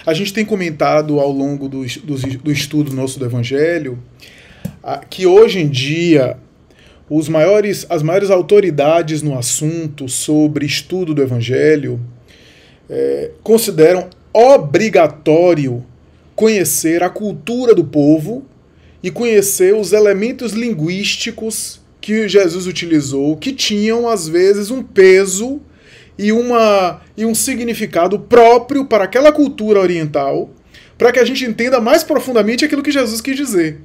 A gente tem comentado ao longo do estudo nosso do Evangelho que hoje em dia as maiores autoridades no assunto sobre estudo do Evangelho consideram obrigatório conhecer a cultura do povo e conhecer os elementos linguísticos que Jesus utilizou, que tinham, às vezes, um peso e um significado próprio para aquela cultura oriental, para que a gente entenda mais profundamente aquilo que Jesus quis dizer.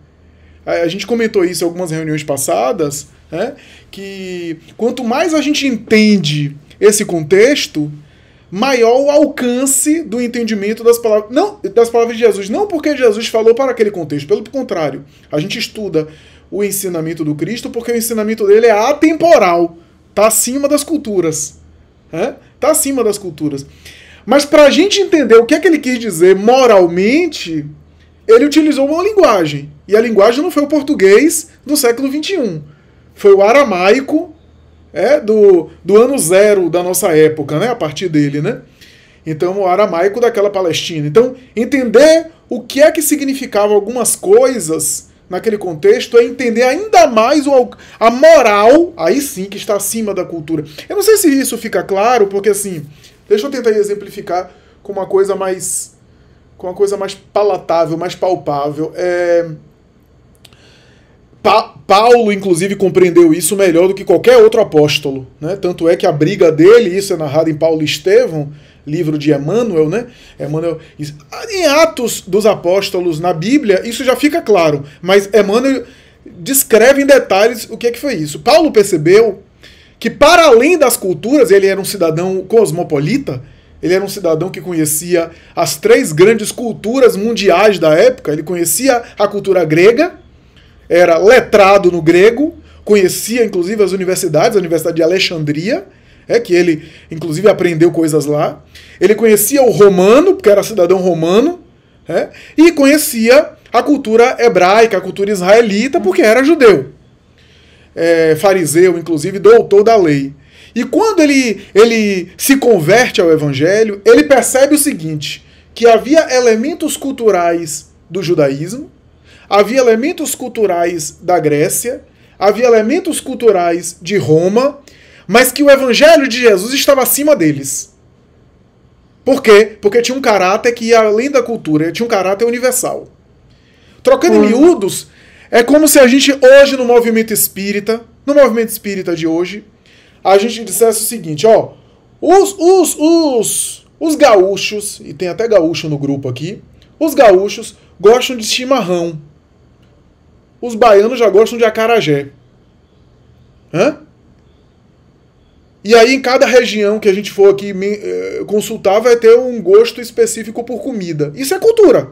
A gente comentou isso em algumas reuniões passadas, né, que quanto mais a gente entende esse contexto, maior o alcance do entendimento das palavras de Jesus. Não porque Jesus falou para aquele contexto, pelo contrário. A gente estuda o ensinamento do Cristo porque o ensinamento dele é atemporal, está acima das culturas. Está acima das culturas. Mas para a gente entender o que é que ele quis dizer moralmente, ele utilizou uma linguagem. E a linguagem não foi o português do século XXI. Foi o aramaico do ano zero da nossa época, né? A partir dele, né? Então, o aramaico daquela Palestina. Então, entender o que é que significavam algumas coisas naquele contexto é entender ainda mais a moral, aí sim, que está acima da cultura. Eu não sei se isso fica claro, porque assim, deixa eu tentar exemplificar com uma coisa mais palatável, mais palpável. Paulo, inclusive, compreendeu isso melhor do que qualquer outro apóstolo, né? Tanto é que a briga dele, isso é narrado em Paulo e Estevão, livro de Emmanuel, né? Emmanuel, em Atos dos Apóstolos, na Bíblia, isso já fica claro, mas Emmanuel descreve em detalhes o que é que foi isso. Paulo percebeu que, para além das culturas, ele era um cidadão cosmopolita, ele era um cidadão que conhecia as 3 grandes culturas mundiais da época, ele conhecia a cultura grega, era letrado no grego, conhecia inclusive as universidades, a Universidade de Alexandria, que ele inclusive aprendeu coisas lá. Ele conhecia o romano, porque era cidadão romano, e conhecia a cultura hebraica, a cultura israelita, porque era judeu. Fariseu, inclusive, doutor da lei. E quando ele se converte ao Evangelho, ele percebe o seguinte, que havia elementos culturais do judaísmo, havia elementos culturais da Grécia, havia elementos culturais de Roma, mas que o Evangelho de Jesus estava acima deles. Por quê? Porque tinha um caráter que ia além da cultura, tinha um caráter universal. Trocando em miúdos, é como se a gente hoje no movimento espírita de hoje, a gente dissesse o seguinte, os gaúchos, e tem até gaúcho no grupo aqui, os gaúchos gostam de chimarrão. Os baianos já gostam de acarajé. E aí, em cada região que a gente for aqui consultar, vai ter um gosto específico por comida. Isso é cultura.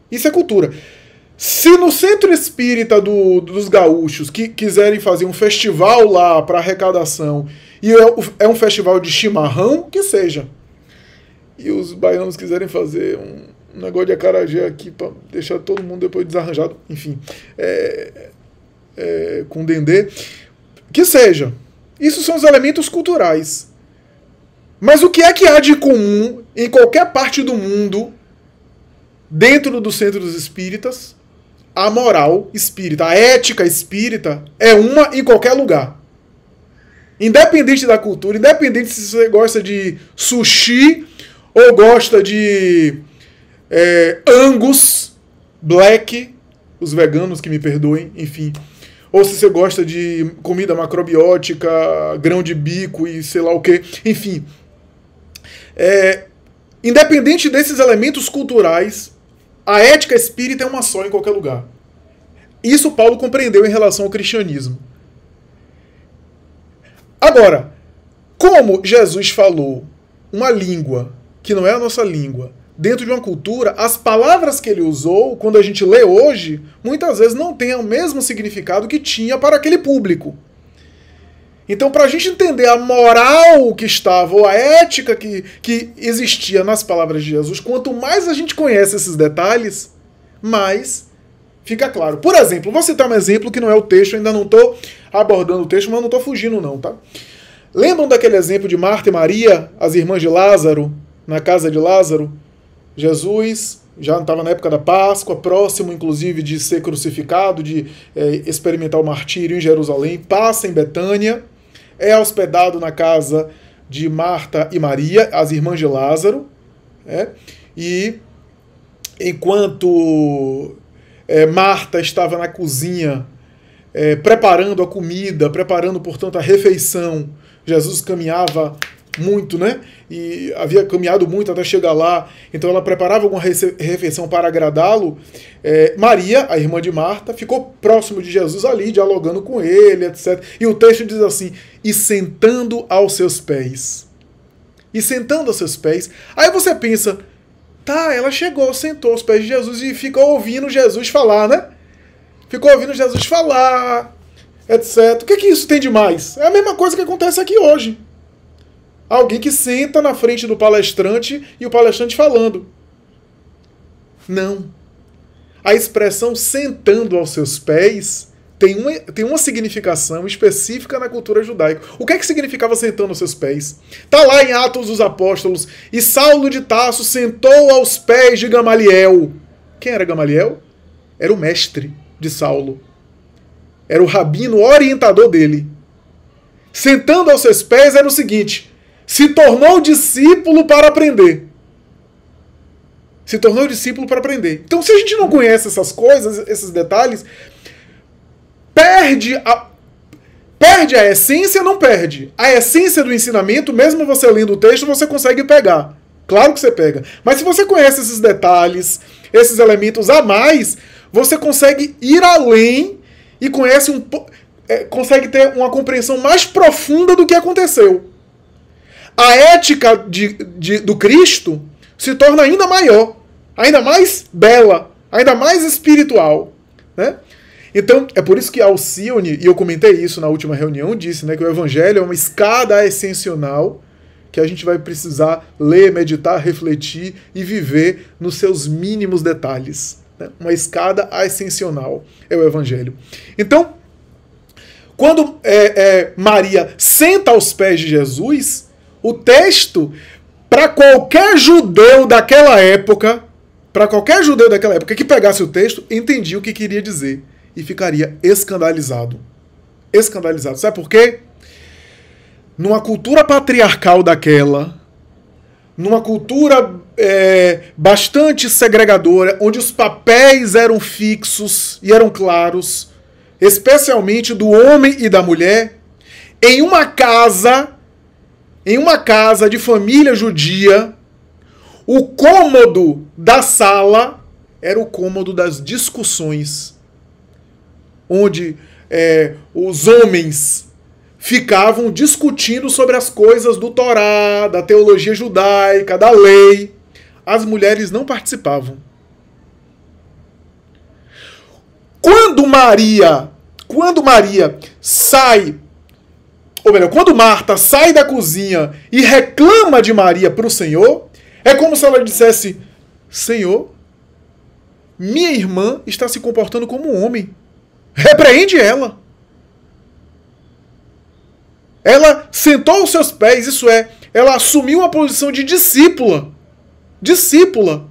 Isso é cultura. Se no centro espírita dos gaúchos que quiserem fazer um festival lá para arrecadação, e é um festival de chimarrão, que seja. E os baianos quiserem fazer um negócio de acarajé aqui para deixar todo mundo depois desarranjado, enfim, com dendê, que seja. Isso são os elementos culturais. Mas o que é que há de comum em qualquer parte do mundo, dentro do centro dos espíritas? A moral espírita, a ética espírita é uma em qualquer lugar. Independente da cultura, independente se você gosta de sushi ou gosta de Angus, Black, os veganos que me perdoem, enfim. Ou se você gosta de comida macrobiótica, grão de bico e sei lá o que, enfim. Independente desses elementos culturais, a ética espírita é uma só em qualquer lugar. Isso Paulo compreendeu em relação ao cristianismo. Agora, como Jesus falou uma língua que não é a nossa língua, dentro de uma cultura, as palavras que ele usou, quando a gente lê hoje, muitas vezes não têm o mesmo significado que tinha para aquele público. Então, para a gente entender a moral que estava, ou a ética que existia nas palavras de Jesus, quanto mais a gente conhece esses detalhes, mais fica claro. Por exemplo, vou citar um exemplo que não é o texto, ainda não estou abordando o texto, mas não estou fugindo não, tá? Lembram daquele exemplo de Marta e Maria, as irmãs de Lázaro, na casa de Lázaro. Jesus já estava na época da Páscoa, próximo inclusive de ser crucificado, de experimentar o martírio em Jerusalém, passa em Betânia, é hospedado na casa de Marta e Maria, as irmãs de Lázaro, e enquanto Marta estava na cozinha preparando a comida, preparando, portanto, a refeição, Jesus caminhava muito, né? E havia caminhado muito até chegar lá, então ela preparava alguma refeição para agradá-lo. Maria, a irmã de Marta, ficou próximo de Jesus ali, dialogando com ele, etc. E o texto diz assim: e sentando aos seus pés. E sentando aos seus pés. Aí você pensa, tá, ela chegou, sentou aos pés de Jesus e ficou ouvindo Jesus falar, né? Ficou ouvindo Jesus falar, etc. O que isso tem de mais? É a mesma coisa que acontece aqui hoje. Alguém que senta na frente do palestrante e o palestrante falando. Não. A expressão sentando aos seus pés tem uma significação específica na cultura judaica. O que significava sentando aos seus pés? Está lá em Atos dos Apóstolos. E Saulo de Tarso sentou aos pés de Gamaliel. Quem era Gamaliel? Era o mestre de Saulo. Era o rabino orientador dele. Sentando aos seus pés era o seguinte: se tornou discípulo para aprender. Se tornou discípulo para aprender. Então, se a gente não conhece essas coisas, esses detalhes, perde a essência, não perde. A essência do ensinamento, mesmo você lendo o texto, você consegue pegar. Claro que você pega. Mas se você conhece esses detalhes, esses elementos a mais, você consegue ir além e consegue ter uma compreensão mais profunda do que aconteceu. A ética do Cristo se torna ainda maior, ainda mais bela, ainda mais espiritual, né? Então, é por isso que Alcione, e eu comentei isso na última reunião, disse, né, que o Evangelho é uma escada ascensional que a gente vai precisar ler, meditar, refletir e viver nos seus mínimos detalhes. Né? Uma escada ascensional é o Evangelho. Então, quando Maria senta aos pés de Jesus, o texto, para qualquer judeu daquela época, que pegasse o texto, entendia o que queria dizer e ficaria escandalizado. Escandalizado. Sabe por quê? Numa cultura patriarcal daquela, numa cultura bastante segregadora, onde os papéis eram fixos e eram claros, especialmente do homem e da mulher, em uma casa de família judia, o cômodo da sala era o cômodo das discussões, onde os homens ficavam discutindo sobre as coisas do Torá, da teologia judaica, da lei. As mulheres não participavam. Quando Marta sai da cozinha e reclama de Maria para o Senhor, é como se ela dissesse: Senhor, minha irmã está se comportando como um homem. Repreende ela. Ela sentou aos seus pés, isso é, ela assumiu uma posição de discípula. Discípula.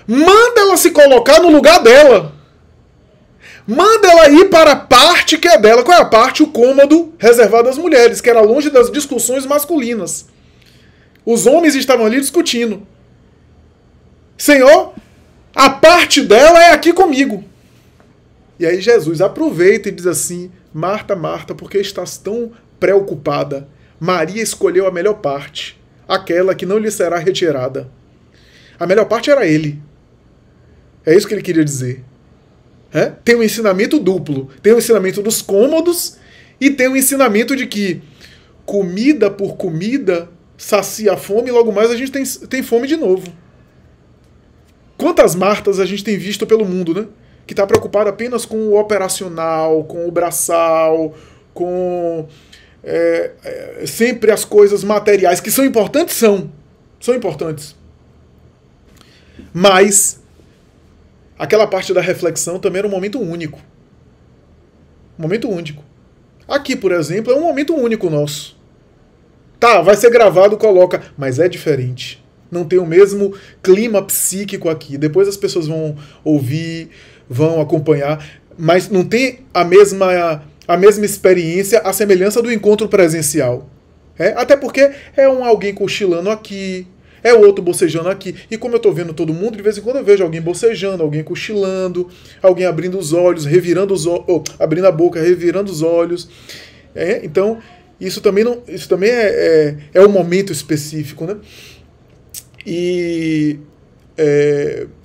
Manda ela se colocar no lugar dela. Manda ela ir para a parte que é dela. Qual é a parte? O cômodo reservado às mulheres, que era longe das discussões masculinas. Os homens estavam ali discutindo. Senhor, a parte dela é aqui comigo. E aí Jesus aproveita e diz assim: Marta, Marta, por que estás tão preocupada? Maria escolheu a melhor parte, aquela que não lhe será retirada. A melhor parte era ele. É isso que ele queria dizer. Tem um ensinamento duplo. Tem o ensinamento dos cômodos e tem o ensinamento de que comida por comida sacia a fome e logo mais a gente tem fome de novo. Quantas Martas a gente tem visto pelo mundo, né? Que está preocupado apenas com o operacional, com o braçal, com sempre as coisas materiais, que são importantes, são importantes. Mas aquela parte da reflexão também era um momento único. Um momento único. Aqui, por exemplo, é um momento único nosso. Tá, vai ser gravado, coloca. Mas é diferente. Não tem o mesmo clima psíquico aqui. Depois as pessoas vão ouvir, vão acompanhar, mas não tem a mesma experiência, a semelhança do encontro presencial. Até porque é alguém cochilando aqui, é o outro bocejando aqui. E como eu tô vendo todo mundo, de vez em quando eu vejo alguém bocejando, alguém cochilando, alguém abrindo os olhos, revirando os olhos, abrindo a boca, revirando os olhos. Então, isso também é um momento específico, né?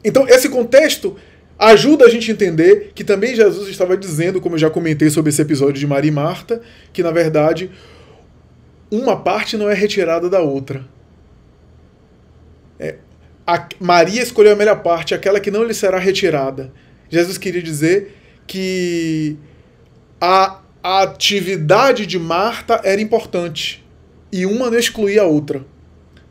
Então, esse contexto ajuda a gente a entender que também Jesus estava dizendo, como eu já comentei sobre esse episódio de Maria e Marta, que, na verdade, uma parte não é retirada da outra. Maria escolheu a melhor parte, aquela que não lhe será retirada. Jesus queria dizer que a atividade de Marta era importante e uma não excluía a outra.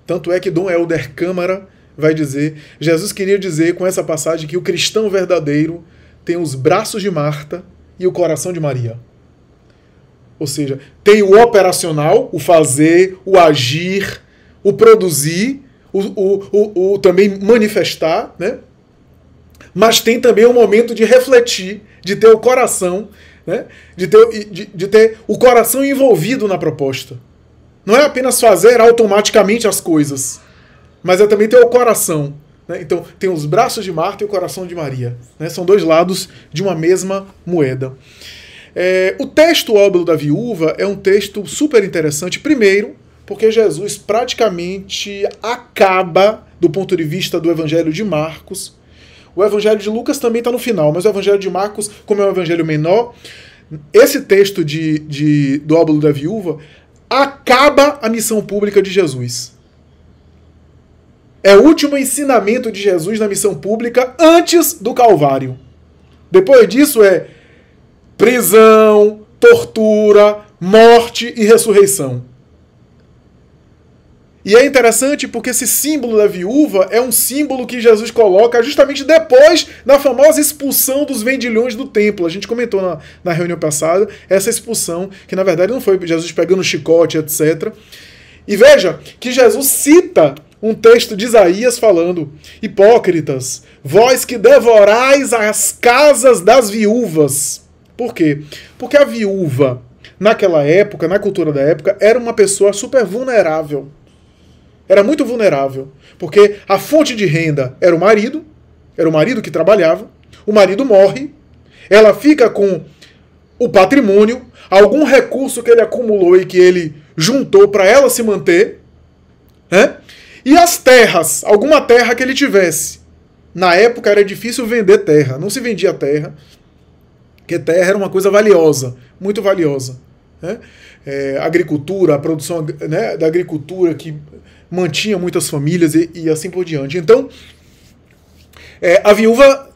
Tanto é que Dom Helder Câmara vai dizer, Jesus queria dizer com essa passagem que o cristão verdadeiro tem os braços de Marta e o coração de Maria. Ou seja, tem o operacional, o fazer, o agir, o produzir, o também manifestar, né? Mas tem também o momento de refletir, de ter o coração, né? de ter o coração envolvido na proposta. Não é apenas fazer automaticamente as coisas, mas é também ter o coração. Né? Então, tem os braços de Marta e o coração de Maria. Né? São dois lados de uma mesma moeda. O texto Óbolo da Viúva é um texto super interessante, primeiro, porque Jesus praticamente acaba, do ponto de vista do Evangelho de Marcos. O Evangelho de Lucas também está no final, mas o Evangelho de Marcos, como é um evangelho menor, esse texto do Óbolo da Viúva acaba a missão pública de Jesus. É o último ensinamento de Jesus na missão pública antes do Calvário. Depois disso é prisão, tortura, morte e ressurreição. E é interessante porque esse símbolo da viúva é um símbolo que Jesus coloca justamente depois da famosa expulsão dos vendilhões do templo. A gente comentou na reunião passada essa expulsão, que na verdade não foi Jesus pegando chicote, etc. E veja que Jesus cita um texto de Isaías falando: hipócritas, vós que devorais as casas das viúvas. Por quê? Porque a viúva, naquela época, na cultura da época, era uma pessoa super vulnerável. Era muito vulnerável, porque a fonte de renda era o marido que trabalhava, o marido morre, ela fica com o patrimônio, algum recurso que ele acumulou e que ele juntou para ela se manter, né? E as terras, alguma terra que ele tivesse. Na época era difícil vender terra, não se vendia terra, porque terra era uma coisa valiosa, muito valiosa. Né? Agricultura, a produção, né, da agricultura que mantinha muitas famílias e assim por diante. Então, a viúva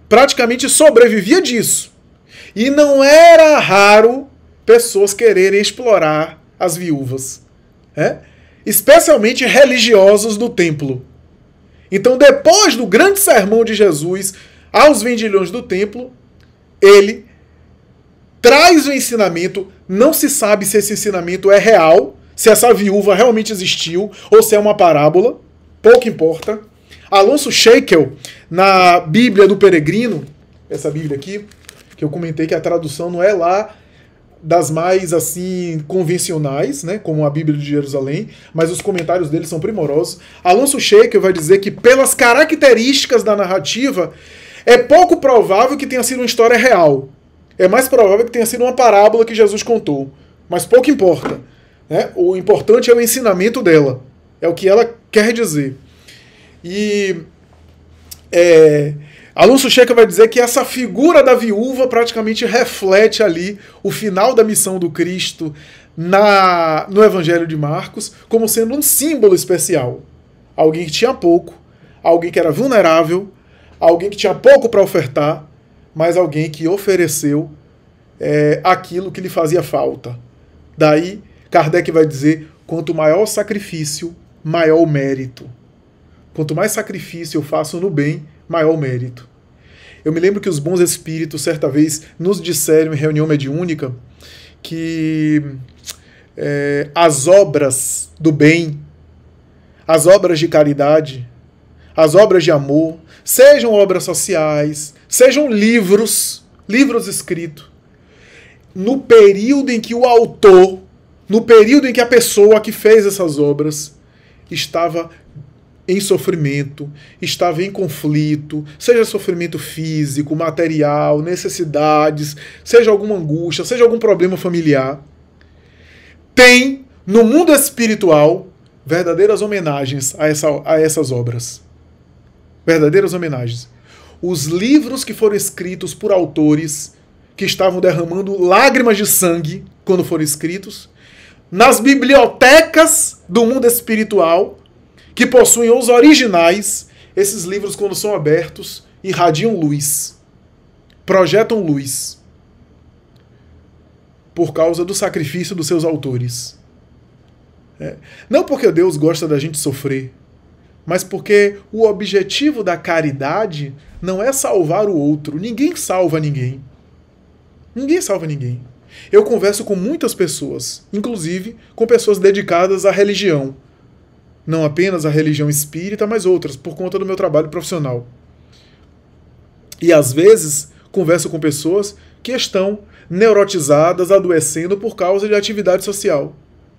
praticamente sobrevivia disso. E não era raro pessoas quererem explorar as viúvas. Especialmente religiosos do templo. Então, depois do grande sermão de Jesus aos vendilhões do templo, ele traz o ensinamento, não se sabe se esse ensinamento é real, se essa viúva realmente existiu, ou se é uma parábola, pouco importa. Alonso Scheikel, na Bíblia do Peregrino, essa Bíblia aqui, que eu comentei que a tradução não é lá das mais assim convencionais, né, como a Bíblia de Jerusalém, mas os comentários dele são primorosos. Alonso Scheikel vai dizer que pelas características da narrativa, é pouco provável que tenha sido uma história real. É mais provável que tenha sido uma parábola que Jesus contou. Mas pouco importa. Né? O importante é o ensinamento dela. É o que ela quer dizer. E Alonso Scheikel vai dizer que essa figura da viúva praticamente reflete ali o final da missão do Cristo no Evangelho de Marcos, como sendo um símbolo especial. Alguém que tinha pouco, alguém que era vulnerável, alguém que tinha pouco para ofertar, mas alguém que ofereceu aquilo que lhe fazia falta. Daí, Kardec vai dizer, quanto maior o sacrifício, maior o mérito. Quanto mais sacrifício eu faço no bem, maior o mérito. Eu me lembro que os bons espíritos, certa vez, nos disseram em reunião mediúnica que as obras do bem, as obras de caridade, as obras de amor, sejam obras sociais, sejam livros escritos, no período em que o autor, no período em que a pessoa que fez essas obras estava em sofrimento, estava em conflito, seja sofrimento físico, material, necessidades, seja alguma angústia, seja algum problema familiar, tem no mundo espiritual verdadeiras homenagens a essas obras. Verdadeiras homenagens. Os livros que foram escritos por autores que estavam derramando lágrimas de sangue quando foram escritos, nas bibliotecas do mundo espiritual, que possuem os originais, esses livros, quando são abertos, irradiam luz, projetam luz, por causa do sacrifício dos seus autores. Não porque Deus gosta da gente sofrer, mas porque o objetivo da caridade não é salvar o outro. Ninguém salva ninguém. Ninguém salva ninguém. Eu converso com muitas pessoas, inclusive com pessoas dedicadas à religião. Não apenas à religião espírita, mas outras, por conta do meu trabalho profissional. E às vezes converso com pessoas que estão neurotizadas, adoecendo por causa de atividade social,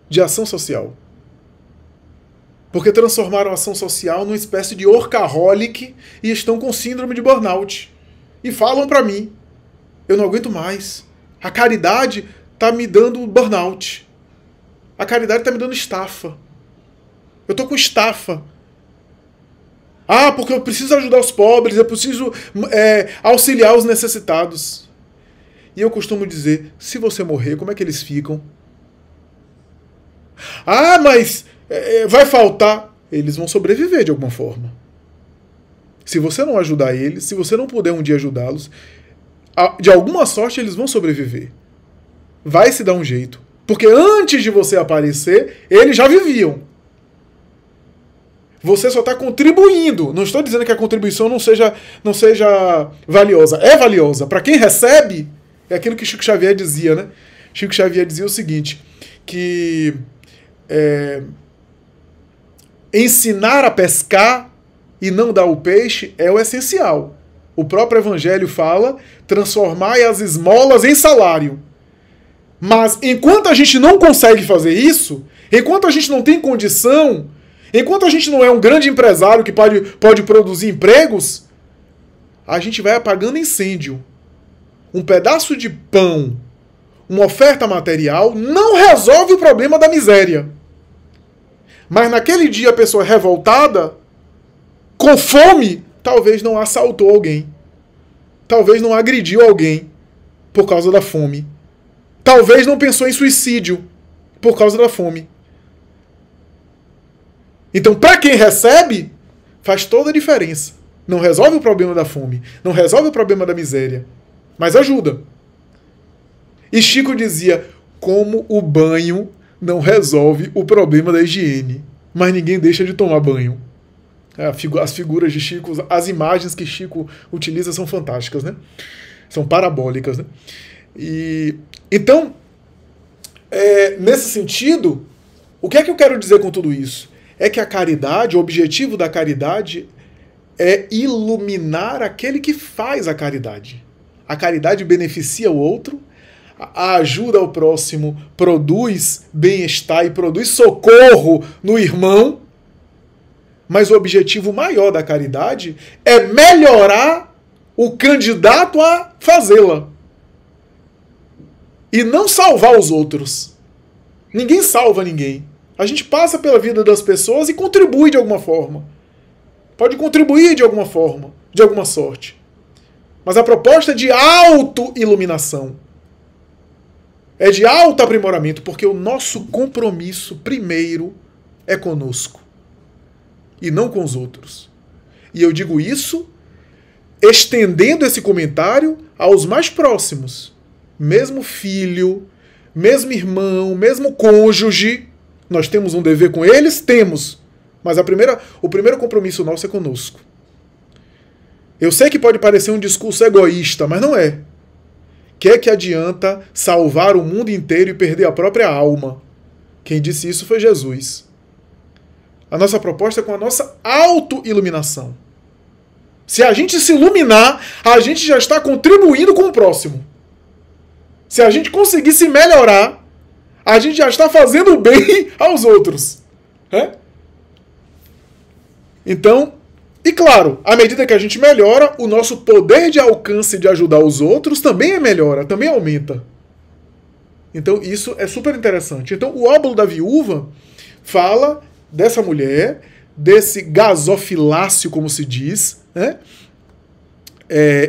de ação social. Porque transformaram a ação social numa espécie de workaholic e estão com síndrome de burnout. E falam para mim, eu não aguento mais. A caridade está me dando burnout. A caridade está me dando estafa. Eu estou com estafa. Ah, porque eu preciso ajudar os pobres, eu preciso auxiliar os necessitados. E eu costumo dizer, se você morrer, como é que eles ficam? Ah, mas vai faltar. Eles vão sobreviver de alguma forma. Se você não ajudar eles, se você não puder um dia ajudá-los, de alguma sorte eles vão sobreviver. Vai se dar um jeito. Porque antes de você aparecer, eles já viviam. Você só está contribuindo. Não estou dizendo que a contribuição não seja valiosa. É valiosa. Para quem recebe, é aquilo que Chico Xavier dizia, né? Chico Xavier dizia o seguinte, que ensinar a pescar e não dar o peixe é o essencial. O próprio Evangelho fala, transformai as esmolas em salário. Mas enquanto a gente não consegue fazer isso, enquanto a gente não tem condição, enquanto a gente não é um grande empresário que pode produzir empregos, a gente vai apagando incêndio. Um pedaço de pão, uma oferta material, não resolve o problema da miséria. Mas naquele dia a pessoa revoltada, com fome, talvez não assaltou alguém. Talvez não agrediu alguém por causa da fome. Talvez não pensou em suicídio por causa da fome. Então, para quem recebe, faz toda a diferença. Não resolve o problema da fome, não resolve o problema da miséria, mas ajuda. E Chico dizia, como o banho não resolve o problema da higiene, mas ninguém deixa de tomar banho. As figuras de Chico, as imagens que Chico utiliza são fantásticas, né? São parabólicas, né? Então, nesse sentido, o que é que eu quero dizer com tudo isso? É que a caridade, o objetivo da caridade é iluminar aquele que faz a caridade. A caridade beneficia o outro, a ajuda ao próximo produz bem-estar e produz socorro no irmão, mas o objetivo maior da caridade é melhorar o candidato a fazê-la. E não salvar os outros. Ninguém salva ninguém. A gente passa pela vida das pessoas e contribui de alguma forma. Pode contribuir de alguma forma, de alguma sorte. Mas a proposta é de auto-iluminação. É de auto-aprimoramento, porque o nosso compromisso primeiro é conosco. E não com os outros. E eu digo isso estendendo esse comentário aos mais próximos. Mesmo filho, mesmo irmão, mesmo cônjuge, nós temos um dever com eles? Temos. Mas o primeiro compromisso nosso é conosco. Eu sei que pode parecer um discurso egoísta, mas não é. Que adianta salvar o mundo inteiro e perder a própria alma? Quem disse isso foi Jesus. A nossa proposta é com a nossa auto-iluminação. Se a gente se iluminar, a gente já está contribuindo com o próximo. Se a gente conseguir se melhorar, a gente já está fazendo bem aos outros. Então, e claro, à medida que a gente melhora, o nosso poder de alcance de ajudar os outros também melhora, também aumenta. Então isso é super interessante. Então o óbolo da viúva fala dessa mulher, desse gasofilácio, como se diz,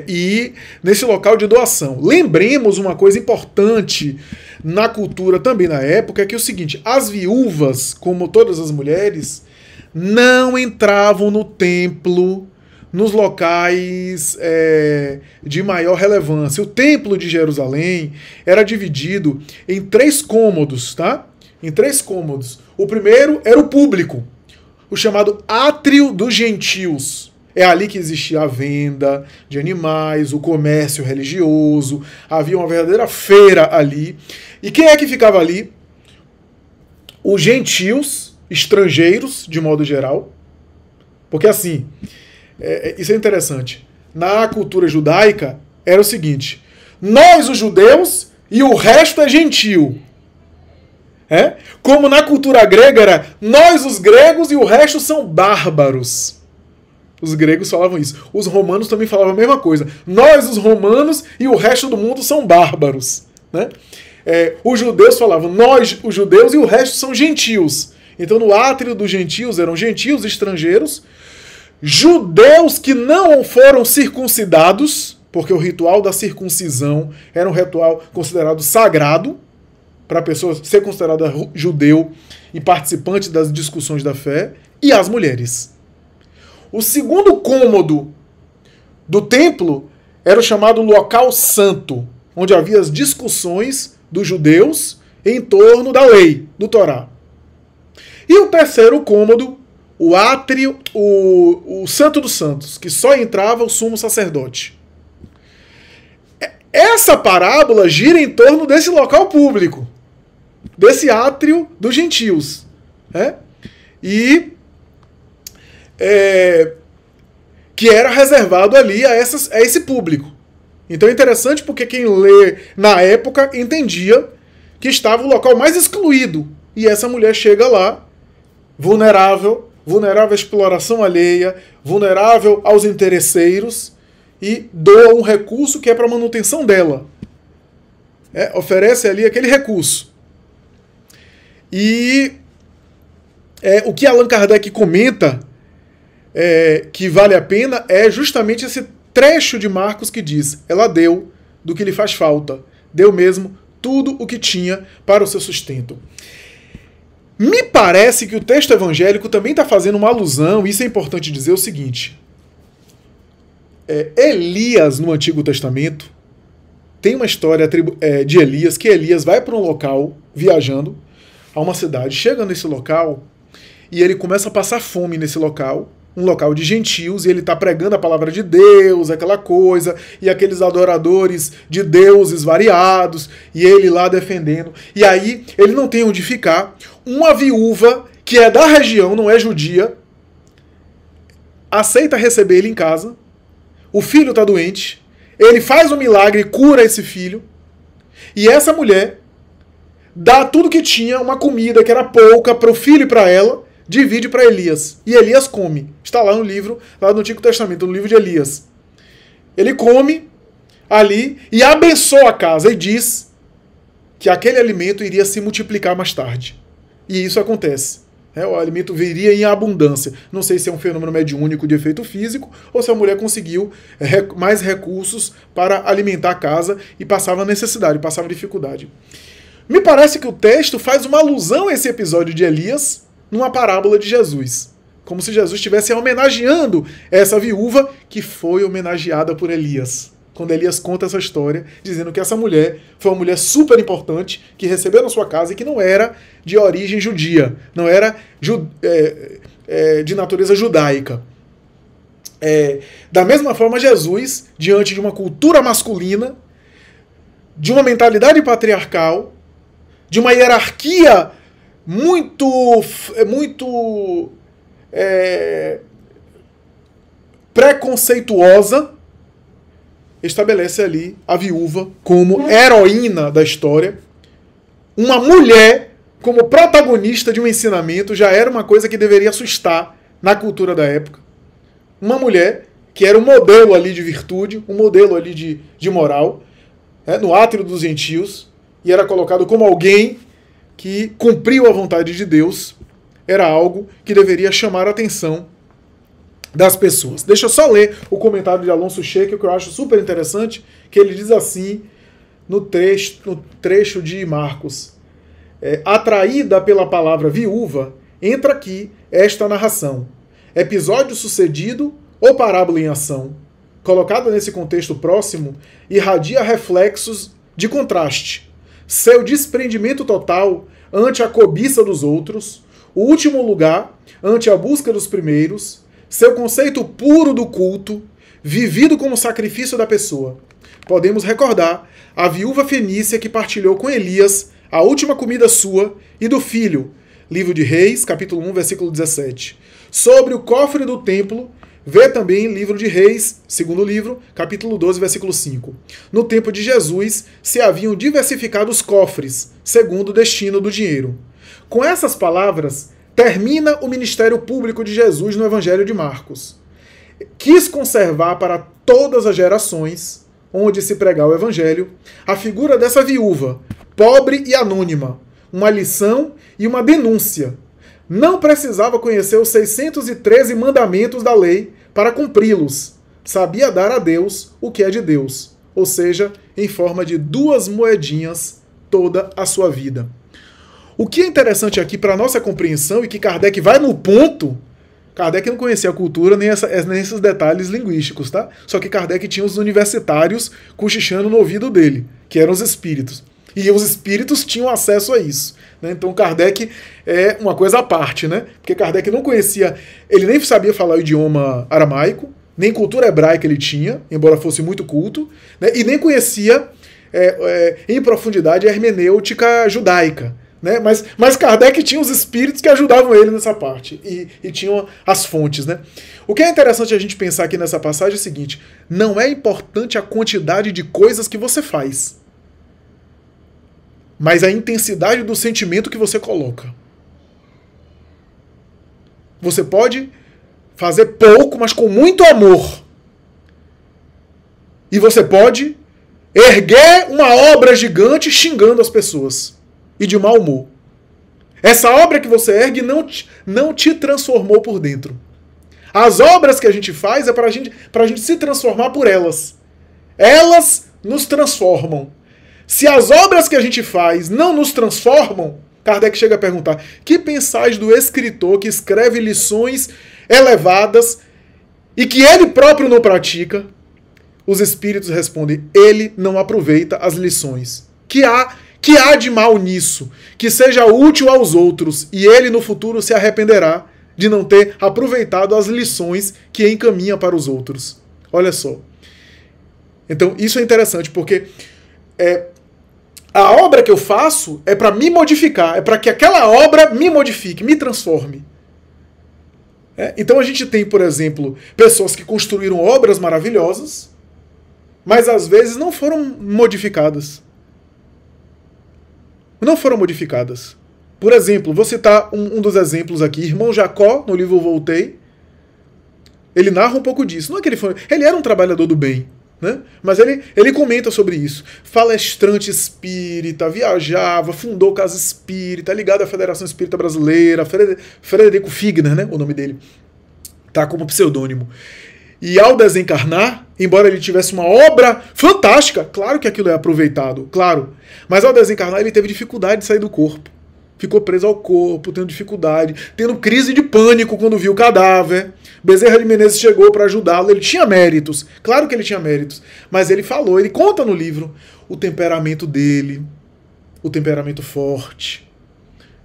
e nesse local de doação. Lembremos uma coisa importante na cultura também na época, que é o seguinte: as viúvas, como todas as mulheres, não entravam no templo nos locais de maior relevância. O templo de Jerusalém era dividido em 3 cômodos, tá? Em 3 cômodos. O primeiro era o público, o chamado átrio dos gentios. É ali que existia a venda de animais, o comércio religioso, havia uma verdadeira feira ali. E quem é que ficava ali? Os gentios, estrangeiros, de modo geral. Porque assim, isso é interessante. Na cultura judaica, era o seguinte: nós, os judeus, e o resto é gentio. Como na cultura grega era nós, os gregos, e o resto são bárbaros. Os gregos falavam isso. Os romanos também falavam a mesma coisa. Nós, os romanos, e o resto do mundo são bárbaros. Os judeus falavam nós, os judeus, e o resto são gentios. Então no átrio dos gentios eram gentios estrangeiros, judeus que não foram circuncidados, porque o ritual da circuncisão era um ritual considerado sagrado, para a pessoa ser considerada judeu e participante das discussões da fé, e as mulheres. O segundo cômodo do templo era o chamado local santo, onde havia as discussões dos judeus em torno da lei, do Torá. E o terceiro cômodo, o átrio, o Santo dos Santos, que só entrava o sumo sacerdote. Essa parábola gira em torno desse local público, desse átrio dos gentios. Que era reservado ali a esse público. Então é interessante porque quem lê na época entendia que estava o local mais excluído. E essa mulher chega lá, vulnerável à exploração alheia, vulnerável aos interesseiros, e doa um recurso que é para a manutenção dela. Oferece ali aquele recurso. E o que Allan Kardec comenta que vale a pena é justamente esse trecho de Marcos que diz: ela deu do que lhe faz falta, deu mesmo tudo o que tinha para o seu sustento. Me parece que o texto evangélico também está fazendo uma alusão, e isso é importante dizer o seguinte: Elias, no Antigo Testamento, tem uma história de Elias, que Elias vai para um local, viajando a uma cidade, chega nesse local, e ele começa a passar fome nesse local, um local de gentios, e ele está pregando a palavra de Deus, aquela coisa, e aqueles adoradores de deuses variados, e ele lá defendendo. E aí ele não tem onde ficar. Uma viúva, que é da região, não é judia, aceita receber ele em casa. O filho está doente, ele faz um milagre e cura esse filho, e essa mulher dá tudo que tinha, uma comida que era pouca para o filho e para ela, divide para Elias. E Elias come. Está lá no livro, lá no Antigo Testamento, no livro de Elias. Ele come ali e abençoa a casa e diz que aquele alimento iria se multiplicar mais tarde. E isso acontece. O alimento viria em abundância. Não sei se é um fenômeno mediúnico de efeito físico ou se a mulher conseguiu mais recursos para alimentar a casa e passava necessidade, passava dificuldade. Me parece que o texto faz uma alusão a esse episódio de Elias numa parábola de Jesus. Como se Jesus estivesse homenageando essa viúva que foi homenageada por Elias. Quando Elias conta essa história, dizendo que essa mulher foi uma mulher super importante, que recebeu na sua casa e que não era de origem judia, não era de natureza judaica. Da mesma forma, Jesus, diante de uma cultura masculina, de uma mentalidade patriarcal, de uma hierarquia muito preconceituosa, estabelece ali a viúva como heroína da história. Uma mulher como protagonista de um ensinamento já era uma coisa que deveria assustar na cultura da época. Uma mulher que era um modelo ali de virtude, um modelo ali de moral, no átrio dos gentios, e era colocado como alguém que cumpriu a vontade de Deus, era algo que deveria chamar a atenção das pessoas. Deixa eu só ler o comentário de Alonso Sheik, que eu acho super interessante, que ele diz assim, no trecho de Marcos: atraída pela palavra viúva, entra aqui esta narração. Episódio sucedido ou parábola em ação, colocada nesse contexto próximo, irradia reflexos de contraste. Seu desprendimento total ante a cobiça dos outros, o último lugar ante a busca dos primeiros, seu conceito puro do culto, vivido como sacrifício da pessoa. Podemos recordar a viúva fenícia que partilhou com Elias a última comida sua e do filho, livro de Reis, capítulo 1, versículo 17. Sobre o cofre do templo, vê também livro de Reis, segundo livro, capítulo 12, versículo 5. No tempo de Jesus, se haviam diversificado os cofres, segundo o destino do dinheiro. Com essas palavras, termina o ministério público de Jesus no Evangelho de Marcos. Quis conservar para todas as gerações, onde se pregar o Evangelho, a figura dessa viúva, pobre e anônima, uma lição e uma denúncia. Não precisava conhecer os 613 mandamentos da lei para cumpri-los. Sabia dar a Deus o que é de Deus, ou seja, em forma de 2 moedinhas toda a sua vida. O que é interessante aqui para a nossa compreensão, e que Kardec vai no ponto, Kardec não conhecia a cultura nem esses detalhes linguísticos, tá? Só que Kardec tinha os universitários cochichando no ouvido dele, que eram os espíritos. E os espíritos tinham acesso a isso. Né? Então Kardec é uma coisa à parte, né? Porque Kardec não conhecia, ele nem sabia falar o idioma aramaico, nem cultura hebraica ele tinha, embora fosse muito culto, né? E nem conhecia em profundidade a hermenêutica judaica. Né? Mas Kardec tinha os espíritos que ajudavam ele nessa parte, e tinham as fontes. Né? O que é interessante a gente pensar aqui nessa passagem é o seguinte: não é importante a quantidade de coisas que você faz, mas a intensidade do sentimento que você coloca. Você pode fazer pouco, mas com muito amor. E você pode erguer uma obra gigante xingando as pessoas e de mau humor. Essa obra que você ergue não te transformou por dentro. As obras que a gente faz é para a gente se transformar por elas. Elas nos transformam. Se as obras que a gente faz não nos transformam, Kardec chega a perguntar: que pensais do escritor que escreve lições elevadas e que ele próprio não pratica? Os espíritos respondem: ele não aproveita as lições. Que há de mal nisso? Que seja útil aos outros, e ele no futuro se arrependerá de não ter aproveitado as lições que encaminha para os outros. Olha só. Então isso é interessante, porque a obra que eu faço é para me modificar, é para que aquela obra me modifique, me transforme. Então a gente tem, por exemplo, pessoas que construíram obras maravilhosas, mas às vezes não foram modificadas. Não foram modificadas. Por exemplo, vou citar um dos exemplos aqui, Irmão Jacó, no livro Voltei. Ele narra um pouco disso. Não é que ele era um trabalhador do bem, né? Mas ele comenta sobre isso. Palestrante espírita, viajava, fundou Casa Espírita, ligado à Federação Espírita Brasileira, Frederico Figner, né? O nome dele tá como pseudônimo. E ao desencarnar, embora ele tivesse uma obra fantástica, claro que aquilo é aproveitado, claro, mas ao desencarnar ele teve dificuldade de sair do corpo. Ficou preso ao corpo, tendo dificuldade, tendo crise de pânico quando viu o cadáver. Bezerra de Menezes chegou para ajudá-lo, ele tinha méritos, claro que ele tinha méritos, mas ele falou, ele conta no livro o temperamento dele, o temperamento forte,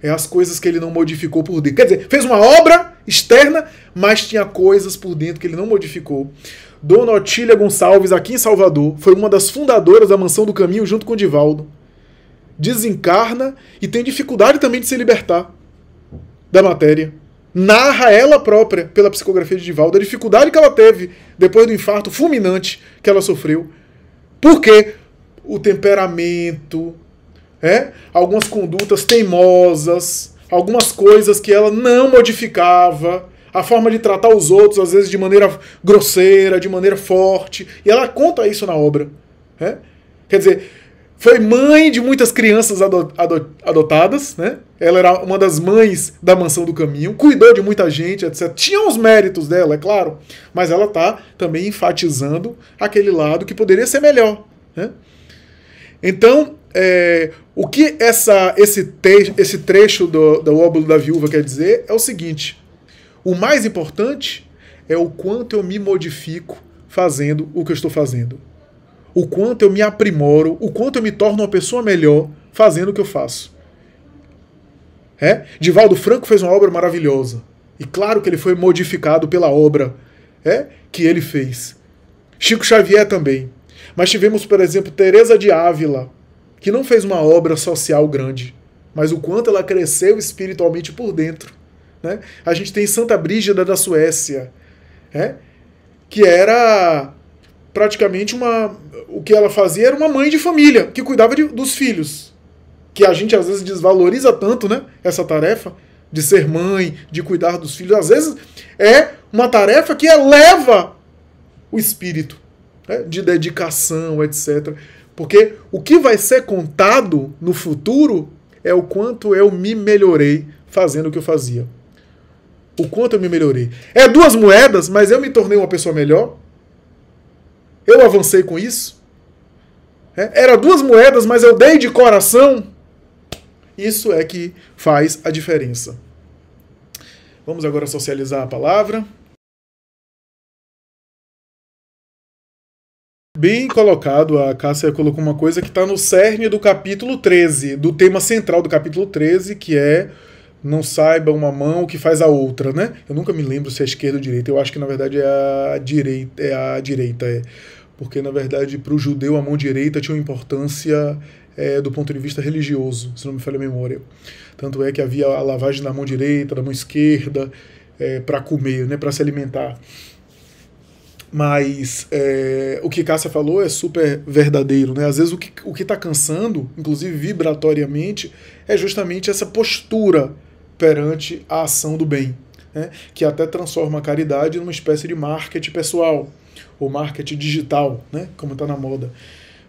as coisas que ele não modificou por dentro. Quer dizer, fez uma obra externa, mas tinha coisas por dentro que ele não modificou. Dona Otília Gonçalves, aqui em Salvador, foi uma das fundadoras da Mansão do Caminho junto com o Divaldo. desencarna e tem dificuldade também de se libertar da matéria. Narra ela própria, pela psicografia de Divaldo, a dificuldade que ela teve depois do infarto fulminante que ela sofreu. Por quê? O temperamento, algumas condutas teimosas, algumas coisas que ela não modificava, a forma de tratar os outros, às vezes de maneira grosseira, de maneira forte, e ela conta isso na obra. Quer dizer, foi mãe de muitas crianças adotadas, né? Ela era uma das mães da Mansão do Caminho, cuidou de muita gente, etc. Tinha os méritos dela, é claro, mas ela está também enfatizando aquele lado que poderia ser melhor. Né? Então, o que esse trecho do Óbolo da Viúva quer dizer é o seguinte: o mais importante é o quanto eu me modifico fazendo o que eu estou fazendo. O quanto eu me aprimoro, o quanto eu me torno uma pessoa melhor fazendo o que eu faço. Divaldo Franco fez uma obra maravilhosa. E claro que ele foi modificado pela obra que ele fez. Chico Xavier também. Mas tivemos, por exemplo, Teresa de Ávila, que não fez uma obra social grande, mas o quanto ela cresceu espiritualmente por dentro. Né? A gente tem Santa Brígida da Suécia, que era praticamente o que ela fazia era uma mãe de família, que cuidava dos filhos. Que a gente às vezes desvaloriza tanto, né? Essa tarefa de ser mãe, de cuidar dos filhos. Às vezes é uma tarefa que eleva o espírito, de dedicação, etc. Porque o que vai ser contado no futuro é o quanto eu me melhorei fazendo o que eu fazia. O quanto eu me melhorei. É 2 moedas, mas eu me tornei uma pessoa melhor. Eu avancei com isso. Era 2 moedas, mas eu dei de coração. Isso é que faz a diferença. Vamos agora socializar a palavra. Bem colocado, a Cássia colocou uma coisa que está no cerne do capítulo 13, do tema central do capítulo 13, que é não saiba uma mão o que faz a outra, né? Eu nunca me lembro se é esquerda ou direita, eu acho que na verdade é a direita. Porque na verdade para o judeu a mão direita tinha uma importância do ponto de vista religioso, se não me falha a memória. Tanto é que havia a lavagem da mão direita, da mão esquerda, para comer, né, para se alimentar. Mas o que Cássia falou é super verdadeiro. Né? Às vezes o que está cansando, inclusive vibratoriamente, é justamente essa postura perante a ação do bem, né? Que até transforma a caridade numa espécie de marketing pessoal, ou marketing digital, né? Como está na moda.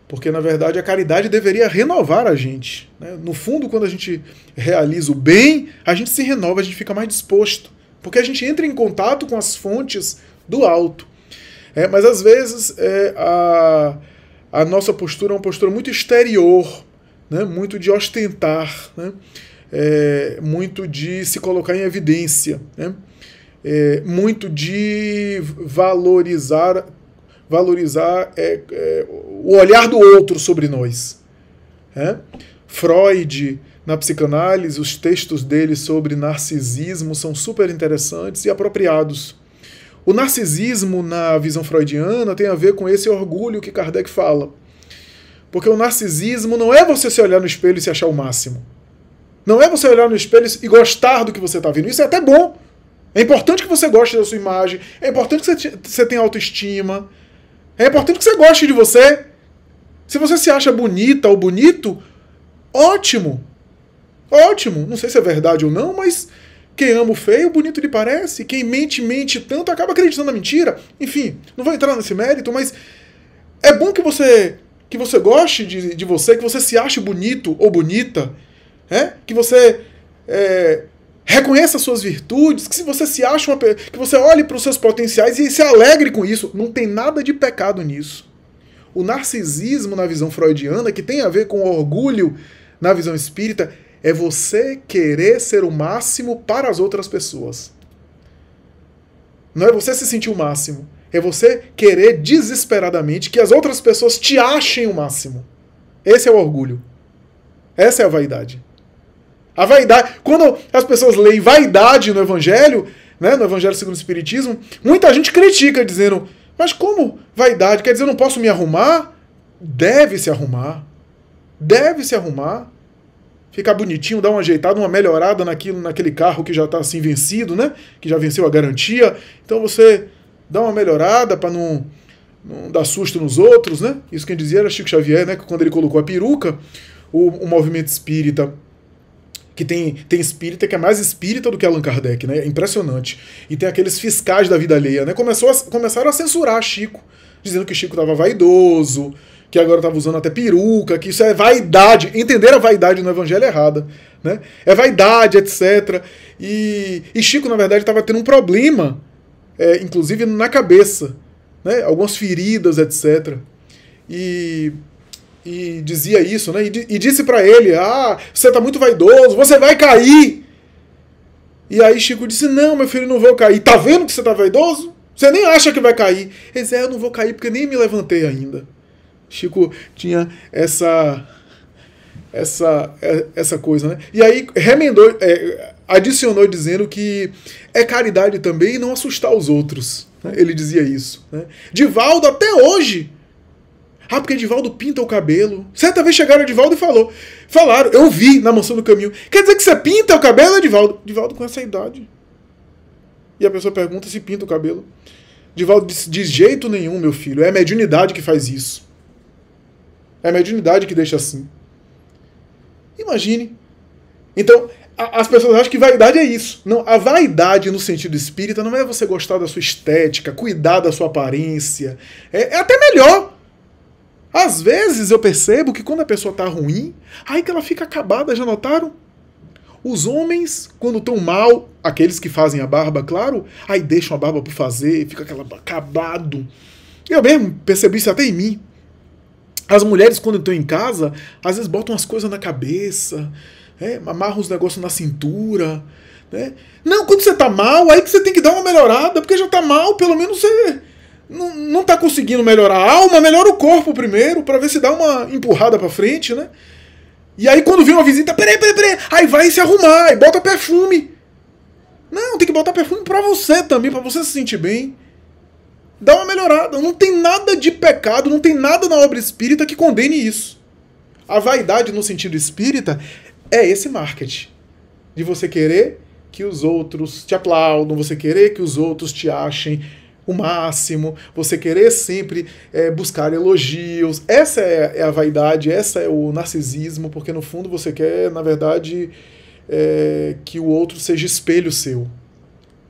Porque, na verdade, a caridade deveria renovar a gente. Né? No fundo, quando a gente realiza o bem, a gente se renova, a gente fica mais disposto. Porque a gente entra em contato com as fontes do alto. Mas, às vezes, a nossa postura é uma postura muito exterior, né? Muito de ostentar, né? Muito de se colocar em evidência, né? Muito de valorizar o olhar do outro sobre nós. Freud, na psicanálise, os textos dele sobre narcisismo são super interessantes e apropriados. O narcisismo, na visão freudiana, tem a ver com esse orgulho que Kardec fala. Porque o narcisismo não é você se olhar no espelho e se achar o máximo. Não é você olhar no espelho e gostar do que você está vendo. Isso é até bom. É importante que você goste da sua imagem. É importante que você tenha autoestima. É importante que você goste de você. Se você se acha bonita ou bonito, ótimo. Ótimo. Não sei se é verdade ou não, mas quem ama o feio, bonito lhe parece. Quem mente tanto, acaba acreditando na mentira. Enfim, não vou entrar nesse mérito, mas é bom que você goste de você, que você se ache bonito ou bonita, que você reconheça as suas virtudes, que se você se acha que você olhe para os seus potenciais e se alegre com isso. Não tem nada de pecado nisso. O narcisismo na visão freudiana, que tem a ver com orgulho na visão espírita, é você querer ser o máximo para as outras pessoas. Não é você se sentir o máximo. É você querer desesperadamente que as outras pessoas te achem o máximo. Esse é o orgulho. Essa é a vaidade. A vaidade, quando as pessoas leem vaidade no Evangelho, né, no Evangelho segundo o Espiritismo, muita gente critica, dizendo, mas como vaidade? Quer dizer, eu não posso me arrumar? Deve se arrumar. Deve se arrumar. ficar bonitinho, dar uma ajeitada, uma melhorada naquele carro que já está assim vencido, né? Que já venceu a garantia. Então você dá uma melhorada para não dar susto nos outros, né? Isso quem dizia era Chico Xavier, né? Que quando ele colocou a peruca, o movimento espírita, que tem espírita que é mais espírita do que Allan Kardec, né? É impressionante. E tem aqueles fiscais da vida alheia, né? Começaram a censurar Chico, dizendo que Chico estava vaidoso, que agora estava usando até peruca, que isso é vaidade. Entenderam a vaidade no evangelho errada, né? É vaidade, etc. E Chico, na verdade, estava tendo um problema, inclusive na cabeça, né? Algumas feridas, etc. E dizia isso, né? E disse para ele: você tá muito vaidoso, você vai cair. E aí Chico disse: não, meu filho, não vou cair. Tá vendo que você tá vaidoso? Você nem acha que vai cair. Ele disse: eu não vou cair porque nem me levantei ainda. Chico tinha essa coisa, né? E aí remendou, adicionou dizendo que é caridade também não assustar os outros, né? Ele dizia isso, né? Divaldo até hoje, porque Divaldo pinta o cabelo. Certa vez chegaram a Divaldo e falaram, eu vi na Mansão do Caminho, quer dizer que você pinta o cabelo, Divaldo? Divaldo com essa idade. E a pessoa pergunta se pinta o cabelo. Divaldo disse: de jeito nenhum, meu filho, é a mediunidade que faz isso. É a mediunidade que deixa assim. Imagine. Então, as pessoas acham que vaidade é isso. Não, a vaidade no sentido espírita não é você gostar da sua estética, cuidar da sua aparência. É até melhor. Às vezes eu percebo que quando a pessoa tá ruim, aí que ela fica acabada, já notaram? Os homens, quando estão mal, aqueles que fazem a barba, claro, aí deixam a barba por fazer, fica acabado. Eu mesmo percebi isso até em mim. As mulheres, quando estão em casa, às vezes botam as coisas na cabeça, amarram os negócios na cintura. Né? Não, quando você tá mal, aí que você tem que dar uma melhorada, porque já tá mal, pelo menos você não tá conseguindo melhorar a alma, melhora o corpo primeiro, para ver se dá uma empurrada pra frente, né? E aí quando vem uma visita, peraí, aí vai se arrumar, e bota perfume. Não, tem que botar perfume pra você também, pra você se sentir bem. Dá uma melhorada. Não tem nada de pecado, não tem nada na obra espírita que condene isso. A vaidade no sentido espírita é esse marketing. De você querer que os outros te aplaudam, você querer que os outros te achem o máximo, você querer sempre buscar elogios. Essa é a vaidade, essa é o narcisismo, porque no fundo você quer, na verdade, que o outro seja espelho seu.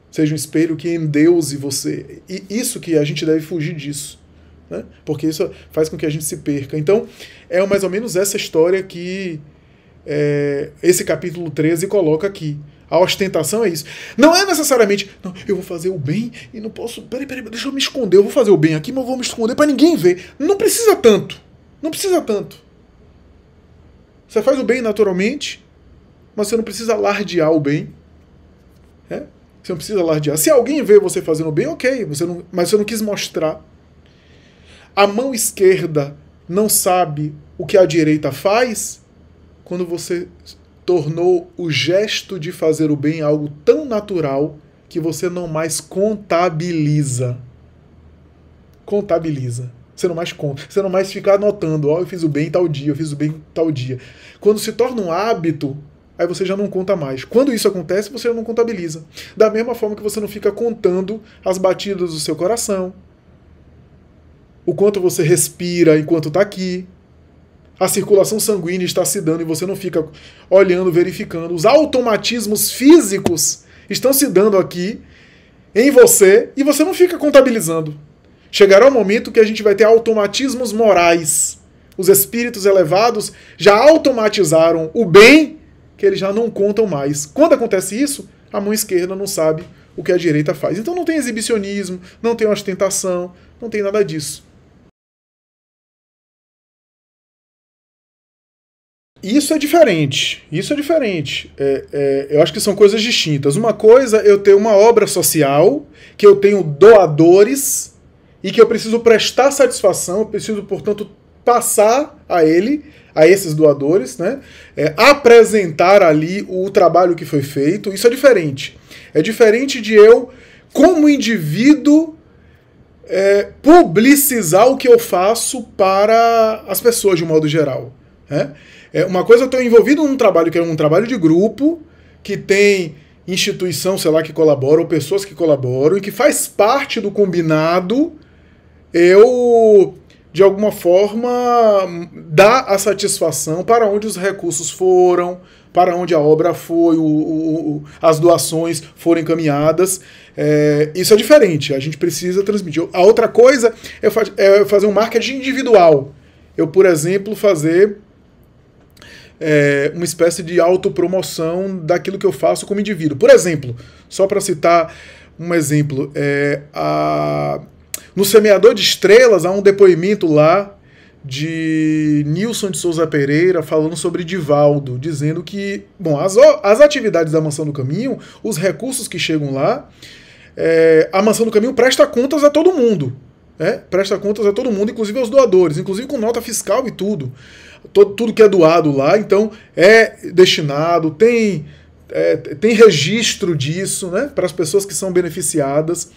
Seja um espelho que endeuse você. E isso que a gente deve fugir disso. Né? Porque isso faz com que a gente se perca. Então, é mais ou menos essa história que esse capítulo 13 coloca aqui. A ostentação é isso. Não é necessariamente, não, eu vou fazer o bem e não posso... Peraí, deixa eu me esconder. Eu vou fazer o bem aqui, mas eu vou me esconder para ninguém ver. Não precisa tanto. Não precisa tanto. Você faz o bem naturalmente, mas você não precisa alardear o bem. Você não precisa alardear. Se alguém vê você fazendo bem, ok, mas você não quis mostrar. A mão esquerda não sabe o que a direita faz quando você tornou o gesto de fazer o bem algo tão natural que você não mais contabiliza. Contabiliza. Você não mais conta. Você não mais fica anotando, eu fiz o bem tal dia, eu fiz o bem tal dia. Quando se torna um hábito, aí você já não conta mais. Quando isso acontece, você não contabiliza. Da mesma forma que você não fica contando as batidas do seu coração, o quanto você respira enquanto está aqui, a circulação sanguínea está se dando e você não fica olhando, verificando. Os automatismos físicos estão se dando aqui em você e você não fica contabilizando. Chegará um momento que a gente vai ter automatismos morais. Os espíritos elevados já automatizaram o bem que eles já não contam mais. Quando acontece isso, a mão esquerda não sabe o que a direita faz. Então não tem exibicionismo, não tem ostentação, não tem nada disso. Isso é diferente. Eu acho que são coisas distintas. Uma coisa é eu ter uma obra social, que eu tenho doadores e que eu preciso prestar satisfação, eu preciso, portanto, passar a esses doadores, né? Apresentar ali o trabalho que foi feito. Isso é diferente. É diferente de eu, como indivíduo, publicizar o que eu faço para as pessoas de um modo geral. Uma coisa eu estou envolvido num trabalho que é um trabalho de grupo, que tem instituição, sei lá, que colabora, ou pessoas que colaboram, e que faz parte do combinado, eu, de alguma forma, dar a satisfação para onde os recursos foram, para onde a obra foi, as doações foram encaminhadas. Isso é diferente, a gente precisa transmitir. A outra coisa é fazer um marketing individual. Eu, por exemplo, fazer uma espécie de autopromoção daquilo que eu faço como indivíduo. Por exemplo, só para citar um exemplo, no Semeador de Estrelas há um depoimento lá de Nilson de Souza Pereira falando sobre Divaldo, dizendo que, bom, as atividades da Mansão do Caminho, os recursos que chegam lá, a Mansão do Caminho presta contas a todo mundo. Presta contas a todo mundo, inclusive aos doadores, inclusive com nota fiscal e tudo. Tudo que é doado lá, então é destinado, tem registro disso, né, para as pessoas que são beneficiadas.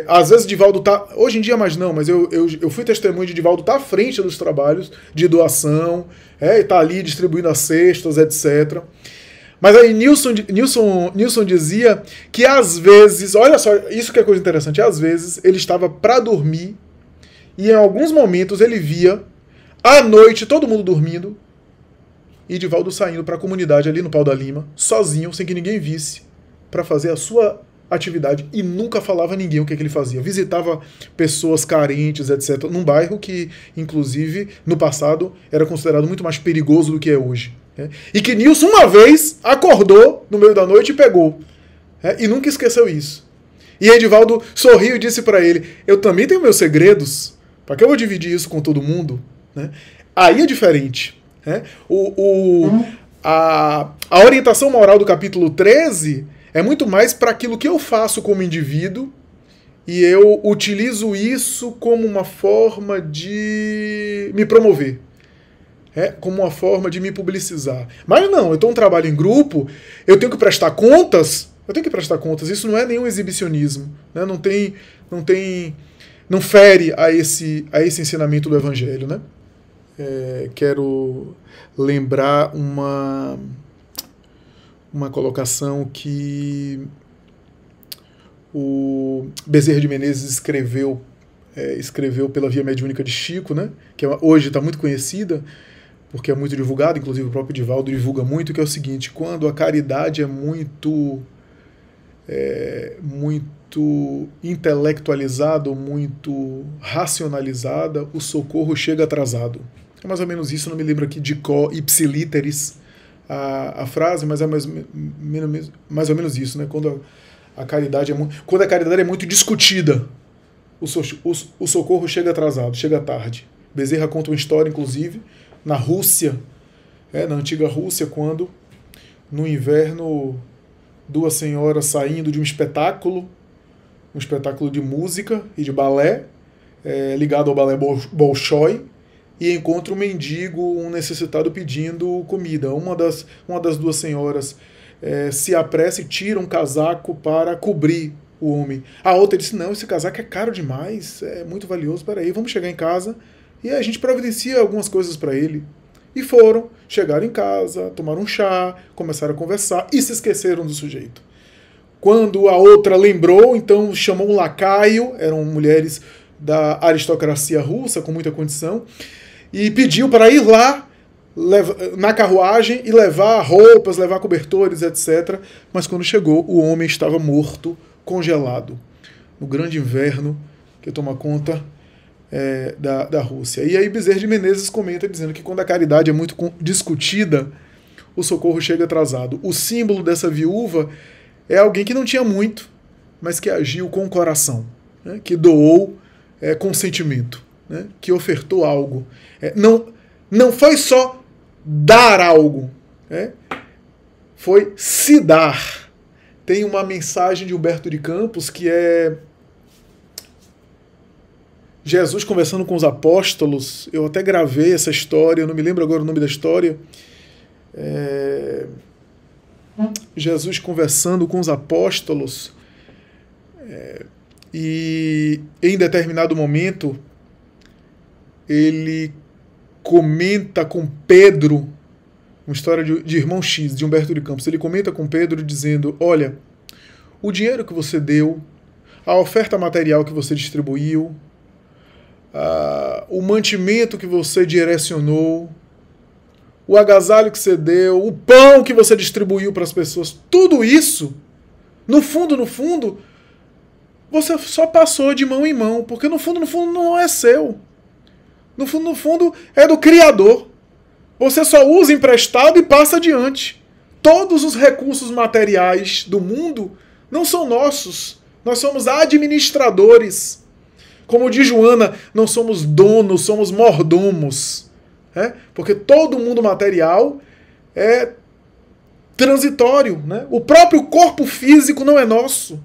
Às vezes Divaldo tá, hoje em dia mais não, mas eu fui testemunho de Divaldo estar à frente dos trabalhos de doação, e tá ali distribuindo as cestas, etc. Mas aí Nilson dizia que às vezes, olha só, isso que é coisa interessante, às vezes ele estava para dormir e em alguns momentos ele via à noite todo mundo dormindo e Divaldo saindo para a comunidade ali no Pau da Lima, sozinho, sem que ninguém visse, para fazer a sua atividade e nunca falava a ninguém o que ele fazia. Visitava pessoas carentes, etc., num bairro que, inclusive, no passado era considerado muito mais perigoso do que é hoje. E que Nilson uma vez acordou no meio da noite e pegou. E nunca esqueceu isso. E Edivaldo sorriu e disse para ele: eu também tenho meus segredos, para que eu vou dividir isso com todo mundo? Aí é diferente. A orientação moral do capítulo 13 é muito mais para aquilo que eu faço como indivíduo e eu utilizo isso como uma forma de me promover. Como uma forma de me publicizar. Mas não, eu estou um trabalho em grupo, eu tenho que prestar contas. Isso não é nenhum exibicionismo. Né? Não fere a esse ensinamento do Evangelho. Né? Quero lembrar uma colocação que o Bezerra de Menezes escreveu pela Via Mediúnica de Chico, né? Que hoje está muito conhecida, porque é muito divulgado, inclusive o próprio Divaldo divulga muito, que é o seguinte: quando a caridade é muito intelectualizada ou muito racionalizada, o socorro chega atrasado. É mais ou menos isso, não me lembro aqui de có ipsiliteris a frase, mas é mais ou menos isso, né? Quando a caridade é muito discutida, o socorro chega atrasado, chega tarde. Bezerra conta uma história, inclusive, na Rússia, na antiga Rússia, quando, no inverno, duas senhoras saindo de um espetáculo de música e de balé, ligado ao balé Bolshoi, e encontra um mendigo, um necessitado pedindo comida. Uma das duas senhoras se apressa e tira um casaco para cobrir o homem. A outra disse: não, esse casaco é caro demais, é muito valioso, peraí, vamos chegar em casa e a gente providencia algumas coisas para ele. E chegaram em casa, tomaram um chá, começaram a conversar e se esqueceram do sujeito. Quando a outra lembrou, então chamou um lacaio, eram mulheres da aristocracia russa com muita condição, e pediu para ir lá na carruagem e levar roupas, levar cobertores, etc. Mas quando chegou, o homem estava morto, congelado, no grande inverno que toma conta da Rússia. E aí Bezerra de Menezes comenta dizendo que quando a caridade é muito discutida, o socorro chega atrasado. O símbolo dessa viúva é alguém que não tinha muito, mas que agiu com o coração, né? Que doou com sentimento, né? Que ofertou algo. Não foi só dar algo, foi se dar. Tem uma mensagem de Humberto de Campos que é Jesus conversando com os apóstolos. Eu até gravei essa história, eu não me lembro agora o nome da história. Jesus conversando com os apóstolos, e em determinado momento ele comenta com Pedro uma história de Irmão X, de Humberto de Campos. Ele comenta com Pedro dizendo: olha, o dinheiro que você deu, a oferta material que você distribuiu, o mantimento que você direcionou, o agasalho que você deu, o pão que você distribuiu para as pessoas, tudo isso, no fundo, você só passou de mão em mão, porque no fundo não é seu. No fundo é do Criador. Você só usa emprestado e passa adiante. Todos os recursos materiais do mundo não são nossos. Nós somos administradores. Como diz Joana, não somos donos, somos mordomos. Porque todo mundo material é transitório. Né? O próprio corpo físico não é nosso.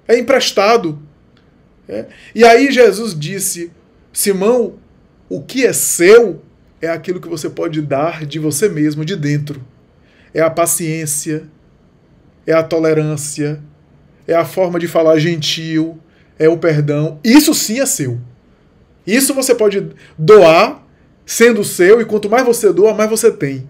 É emprestado. E aí Jesus disse: Simão, o que é seu é aquilo que você pode dar de você mesmo, de dentro. É a paciência, é a tolerância, é a forma de falar gentil, é o perdão. Isso sim é seu. Isso você pode doar sendo seu, e quanto mais você doa, mais você tem.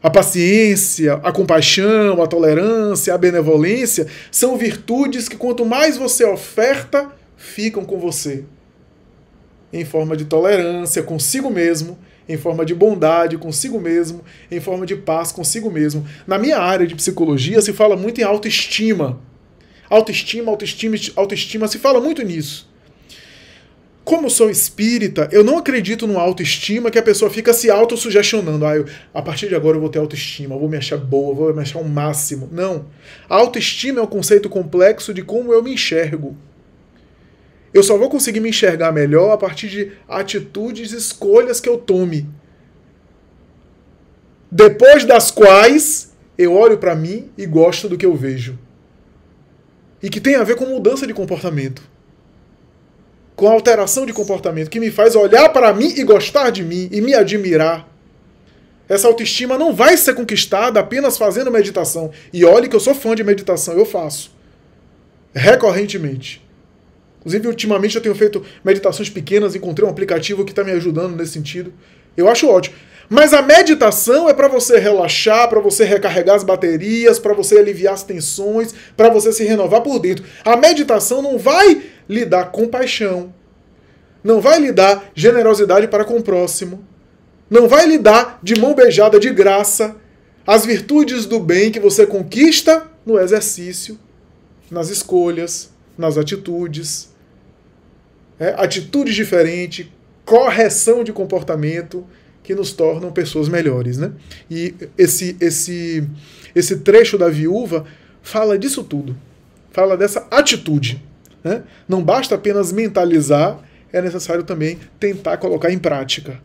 A paciência, a compaixão, a tolerância, a benevolência são virtudes que quanto mais você oferta, ficam com você. Em forma de tolerância consigo mesmo, em forma de bondade consigo mesmo, em forma de paz consigo mesmo. Na minha área de psicologia se fala muito em autoestima. Autoestima, se fala muito nisso. Como eu sou espírita, eu não acredito no autoestima que a pessoa fica se autossugestionando. A partir de agora eu vou ter autoestima, eu vou me achar boa, vou me achar o máximo. Não. A autoestima é um conceito complexo de como eu me enxergo. Eu só vou conseguir me enxergar melhor a partir de atitudes e escolhas que eu tome. Depois das quais eu olho para mim e gosto do que eu vejo. E que tem a ver com mudança de comportamento. Com alteração de comportamento, que me faz olhar para mim e gostar de mim e me admirar. Essa autoestima não vai ser conquistada apenas fazendo meditação. E olhe que eu sou fã de meditação, eu faço. Recorrentemente. Inclusive, ultimamente eu tenho feito meditações pequenas, encontrei um aplicativo que está me ajudando nesse sentido. Eu acho ótimo. Mas a meditação é para você relaxar, para você recarregar as baterias, para você aliviar as tensões, para você se renovar por dentro. A meditação não vai lhe dar compaixão, não vai lhe dar generosidade para com o próximo, não vai lhe dar de mão beijada de graça as virtudes do bem que você conquista no exercício, nas escolhas, nas atitudes. Atitudes diferentes, correção de comportamento que nos tornam pessoas melhores. Né? E esse trecho da viúva fala disso tudo. Fala dessa atitude. Né? Não basta apenas mentalizar, é necessário também tentar colocar em prática.